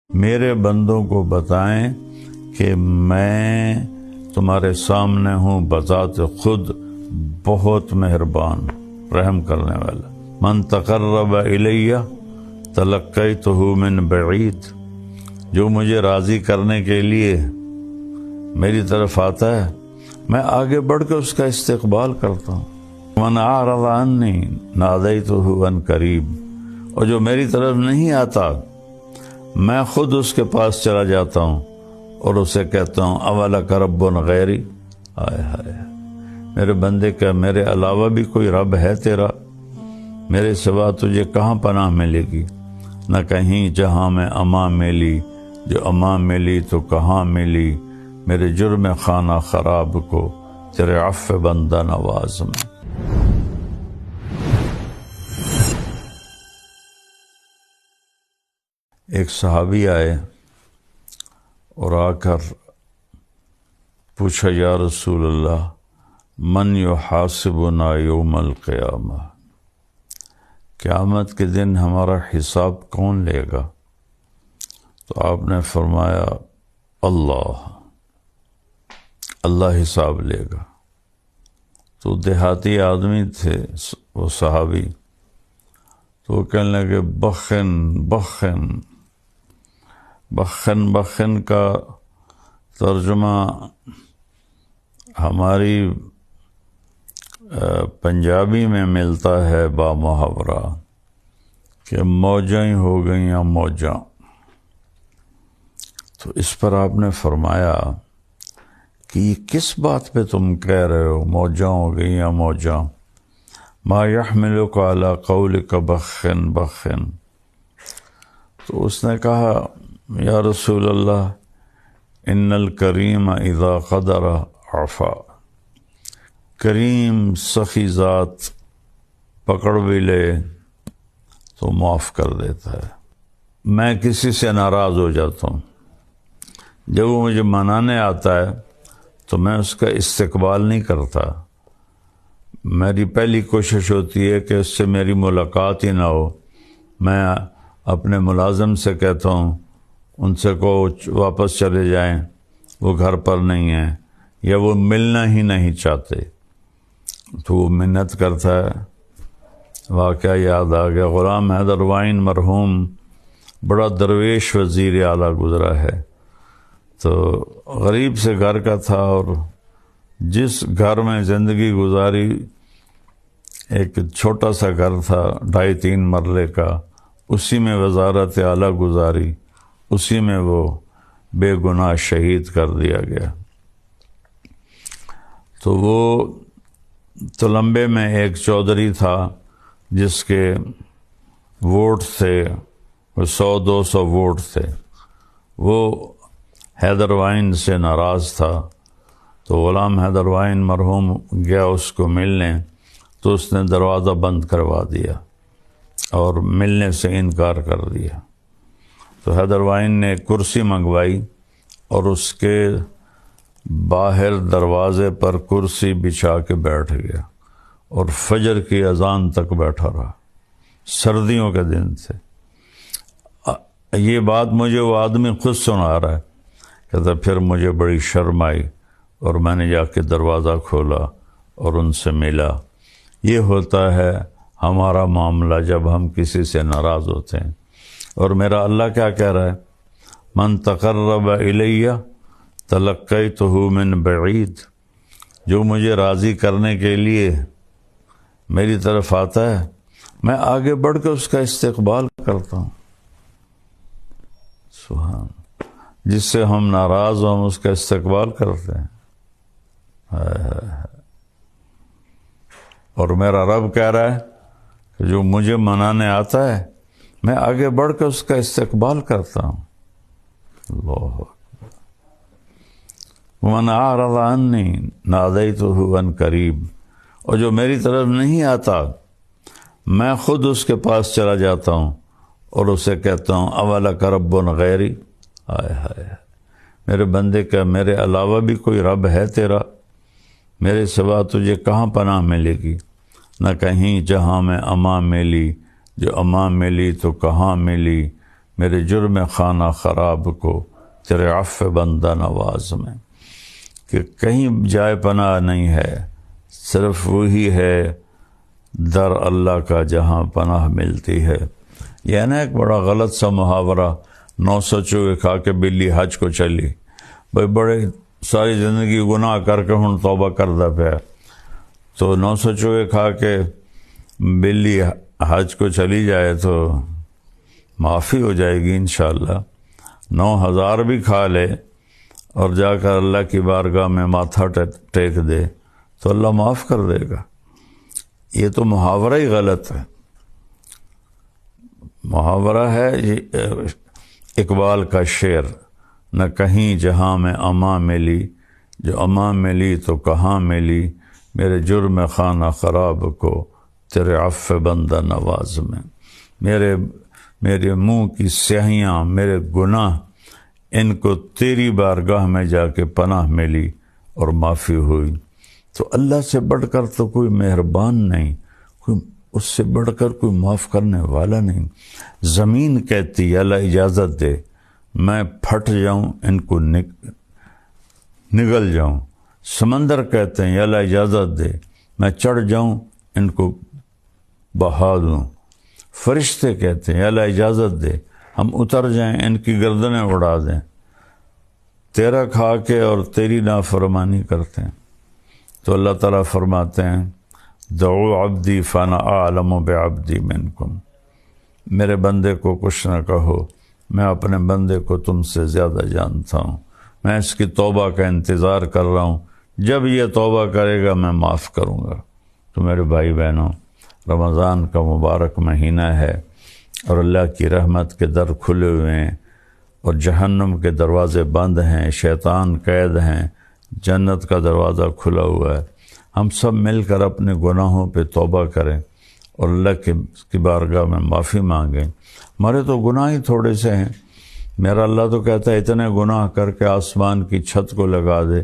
میرے بندوں کو بتائیں کہ میں تمہارے سامنے ہوں بذات خود بہت مہربان رحم کرنے والا۔ من تقرب الیہ تلقیتہ من بعید، جو مجھے راضی کرنے کے لیے میری طرف آتا ہے میں آگے بڑھ کے اس کا استقبال کرتا ہوں۔ من اعرض عنی نادیتہ عن قریب، اور جو میری طرف نہیں آتا میں خود اس کے پاس چلا جاتا ہوں اور اسے کہتا ہوں اولک رب غیری، ہائے ہائے میرے بندے کا میرے علاوہ بھی کوئی رب ہے تیرا؟ میرے سوا تجھے کہاں پناہ ملے گی؟ نہ کہیں جہاں میں امان ملی، جو امان ملی تو کہاں ملی میرے جرم خانہ خراب کو تیرے عفو بندہ نواز میں۔ ایک صحابی آئے اور آ کر پوچھا یا رسول اللہ من یحاسبنا یوم القیامہ، قیامت کے دن ہمارا حساب کون لے گا؟ تو آپ نے فرمایا اللہ حساب لے گا۔ تو دیہاتی آدمی تھے وہ صحابی، تو وہ کہنے لگے بخن بخن بخن بخن کا ترجمہ ہماری پنجابی میں ملتا ہے با محاورہ کہ موجاں ہی ہو گئیں یا موجاں۔ تو اس پر آپ نے فرمایا کہ یہ کس بات پہ تم کہہ رہے ہو موجاں ہو گئیں یا موجاں؟ ما یحملک علی قولک بخن بخن۔ تو اس نے کہا یا رسول اللہ ان الکریم اذا قدر عفا، کریم سخی ذات پکڑ بھی لے تو معاف کر دیتا ہے۔ میں کسی سے ناراض ہو جاتا ہوں، جب وہ مجھے منانے آتا ہے تو میں اس کا استقبال نہیں کرتا، میری پہلی کوشش ہوتی ہے کہ اس سے میری ملاقات ہی نہ ہو۔ میں اپنے ملازم سے کہتا ہوں ان سے کو واپس چلے جائیں، وہ گھر پر نہیں ہیں یا وہ ملنا ہی نہیں چاہتے۔ تو وہ منت کرتا ہے۔ واقعہ یاد آ گیا، غلام حیدر وائن مرحوم بڑا درویش وزیر اعلیٰ گزرا ہے، تو غریب سے گھر کا تھا، اور جس گھر میں زندگی گزاری ایک چھوٹا سا گھر تھا 2.5-3 مرلے کا، اسی میں وزارت اعلیٰ گزاری، اسی میں وہ بے گناہ شہید کر دیا گیا۔ تو وہ تلمبے میں ایک چودھری تھا جس کے ووٹ تھے 100-200 ووٹ تھے، وہ حیدر وائن سے ناراض تھا، تو غلام حیدر وائن مرحوم گیا اس کو ملنے، تو اس نے دروازہ بند کروا دیا اور ملنے سے انکار کر دیا۔ تو حیدر وائن نے کرسی منگوائی اور اس کے باہر دروازے پر کرسی بچھا کے بیٹھ گیا اور فجر کی اذان تک بیٹھا رہا۔ سردیوں کے دن تھے۔ یہ بات مجھے وہ آدمی خود سنا رہا ہے، کہتا پھر مجھے بڑی شرم آئی اور میں نے جا کے دروازہ کھولا اور ان سے ملا۔ یہ ہوتا ہے ہمارا معاملہ جب ہم کسی سے ناراض ہوتے ہیں۔ اور میرا اللہ کیا کہہ رہا ہے؟ من تقرب الیہ تلقیتہ من بعید، جو مجھے راضی کرنے کے لیے میری طرف آتا ہے میں آگے بڑھ کے اس کا استقبال کرتا ہوں۔ سبحان، جس سے ہم ناراض ہوں ہم اس کا استقبال کرتے ہیں۔ اور میرا رب کہہ رہا ہے کہ جو مجھے منانے آتا ہے میں آگے بڑھ کے اس کا استقبال کرتا ہوں۔ اللہ ومن اعرض عنی نادیتہ عن قریب، اور جو میری طرف نہیں آتا میں خود اس کے پاس چلا جاتا ہوں اور اسے کہتا ہوں اولک رب غیری، ہائے ہائے میرے بندے کا میرے علاوہ بھی کوئی رب ہے تیرا؟ میرے سوا تجھے کہاں پناہ ملے گی؟ نہ کہیں جہاں میں امان ملی، جو امان ملی تو کہاں ملی میرے جرم خانہ خراب کو تیرے عفو بندہ نواز میں، کہ کہیں جائے پناہ نہیں ہے، صرف وہی ہے در اللہ کا جہاں پناہ ملتی ہے۔ یہ نا ایک بڑا غلط سا محاورہ، 900 چوگے کھا کے بلی حج کو چلی۔ بھائی بڑے ساری زندگی گناہ کر کے ہن توبہ کردہ پیا، تو 900 چوگے کھا کے بلی حج کو چلی جائے تو معافی ہو جائے گی انشاءاللہ۔ 9000 بھی کھا لے اور جا کر اللہ کی بارگاہ میں ماتھا ٹیک دے تو اللہ معاف کر دے گا۔ یہ تو محاورہ ہی غلط ہے، محاورہ ہے اقبال کا شعر، نہ کہیں جہاں میں امان ملی، جو امان ملی تو کہاں ملی، میرے جرم خانہ خراب کو تیرے عفو بندہ نواز میں۔ میرے منہ کی سیاہیاں، میرے گناہ، ان کو تیری بارگاہ میں جا کے پناہ ملی اور معافی ہوئی۔ تو اللہ سے بڑھ کر تو کوئی مہربان نہیں، کوئی اس سے بڑھ کر کوئی معاف کرنے والا نہیں۔ زمین کہتی ہے اللہ اجازت دے میں پھٹ جاؤں، ان کو نگل جاؤں۔ سمندر کہتے ہیں اللہ اجازت دے میں چڑھ جاؤں، ان کو بہا دوں۔ فرشتے کہتے ہیں اللہ اجازت دے ہم اتر جائیں، ان کی گردنیں اڑا دیں۔ تیرا کھا کے اور تیری نافرمانی کرتے ہیں تو اللہ تعالیٰ فرماتے ہیں دعو عبدی فانا اعلم بعبدی منکم، میرے بندے کو کچھ نہ کہو، میں اپنے بندے کو تم سے زیادہ جانتا ہوں، میں اس کی توبہ کا انتظار کر رہا ہوں، جب یہ توبہ کرے گا میں معاف کروں گا۔ تو میرے بھائی بہنوں، رمضان کا مبارک مہینہ ہے اور اللہ کی رحمت کے در کھلے ہوئے ہیں اور جہنم کے دروازے بند ہیں، شیطان قید ہیں، جنت کا دروازہ کھلا ہوا ہے۔ ہم سب مل کر اپنے گناہوں پہ توبہ کریں اور اللہ کی بارگاہ میں معافی مانگیں۔ ہمارے تو گناہ ہی تھوڑے سے ہیں، میرا اللہ تو کہتا ہے اتنے گناہ کر کے آسمان کی چھت کو لگا دے،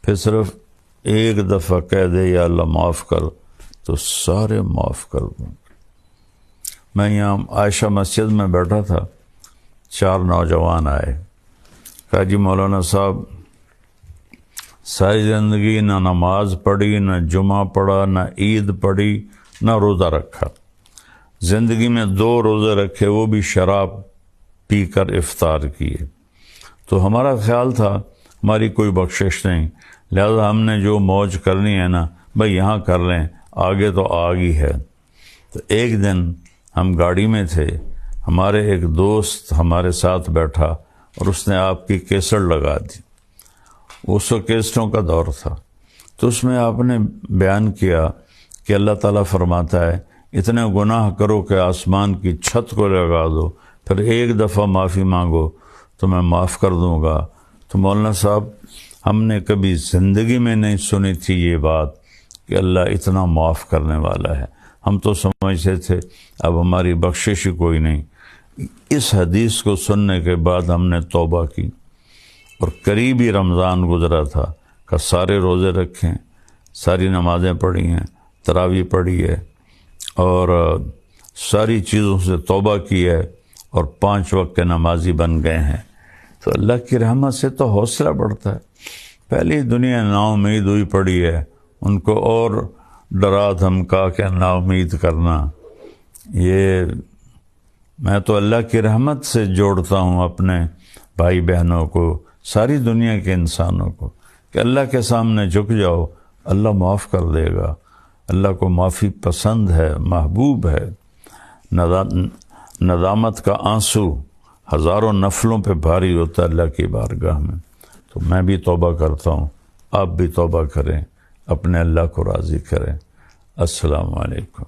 پھر صرف ایک دفعہ کہہ دے یا اللہ معاف کر تو سارے معاف کر دوں۔ میں یہاں عائشہ مسجد میں بیٹھا تھا، 4 نوجوان آئے، کہا جی مولانا صاحب ساری زندگی نہ نماز پڑھی، نہ جمعہ پڑھا، نہ عید پڑھی، نہ روزہ رکھا، زندگی میں 2 روزے رکھے وہ بھی شراب پی کر افطار کیے، تو ہمارا خیال تھا ہماری کوئی بخشش نہیں، لہذا ہم نے جو موج کرنی ہے نا بھائی یہاں کر لیں، آگے تو آگی ہے۔ تو ایک دن ہم گاڑی میں تھے، ہمارے ایک دوست ہمارے ساتھ بیٹھا اور اس نے آپ کی کیسٹ لگا دی، اس وقت کیسٹوں کا دور تھا، تو اس میں آپ نے بیان کیا کہ اللہ تعالیٰ فرماتا ہے اتنے گناہ کرو کہ آسمان کی چھت کو لگا دو، پھر ایک دفعہ معافی مانگو تو میں معاف کر دوں گا۔ تو مولانا صاحب ہم نے کبھی زندگی میں نہیں سنی تھی یہ بات کہ اللہ اتنا معاف کرنے والا ہے، ہم تو سمجھتے تھے اب ہماری بخشش ہی کوئی نہیں۔ اس حدیث کو سننے کے بعد ہم نے توبہ کی اور قریب ہی رمضان گزرا تھا کہ سارے روزے رکھیں، ساری نمازیں پڑھی ہیں، تراویح پڑھی ہے اور ساری چیزوں سے توبہ کی ہے اور 5 وقت کے نمازی بن گئے ہیں۔ تو اللہ کی رحمت سے تو حوصلہ بڑھتا ہے۔ پہلی دنیا نا امید ہوئی پڑی ہے، ان کو اور ڈرا دھمکا کے نا امید کرنا، یہ میں تو اللہ کی رحمت سے جوڑتا ہوں اپنے بھائی بہنوں کو، ساری دنیا کے انسانوں کو، کہ اللہ کے سامنے جھک جاؤ، اللہ معاف کر دے گا۔ اللہ کو معافی پسند ہے، محبوب ہے۔ ندامت کا آنسو ہزاروں نفلوں پہ بھاری ہوتا ہے اللہ کی بارگاہ میں۔ تو میں بھی توبہ کرتا ہوں، آپ بھی توبہ کریں، اپنے اللہ کو راضی کریں۔ السلام علیکم۔